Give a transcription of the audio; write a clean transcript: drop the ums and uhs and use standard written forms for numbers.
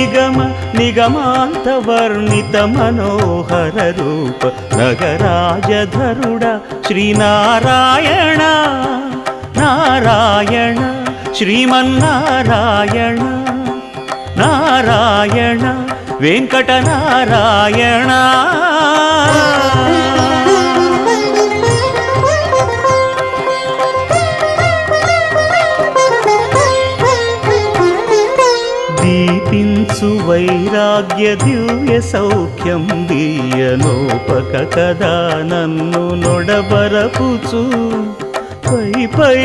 నిగమ నిగమాంత వర్ణిత మనోహర రూప నగరాజధరుడ శ్రీనారాయణ నారాయణ శ్రీమన్నారాయణ నారాయణ వెంకటనారాయణ. దీపించు వైరాగ్య దివ్య సౌఖ్యం దీయనోపక కదా నన్ను నొడబరపుచు పై పై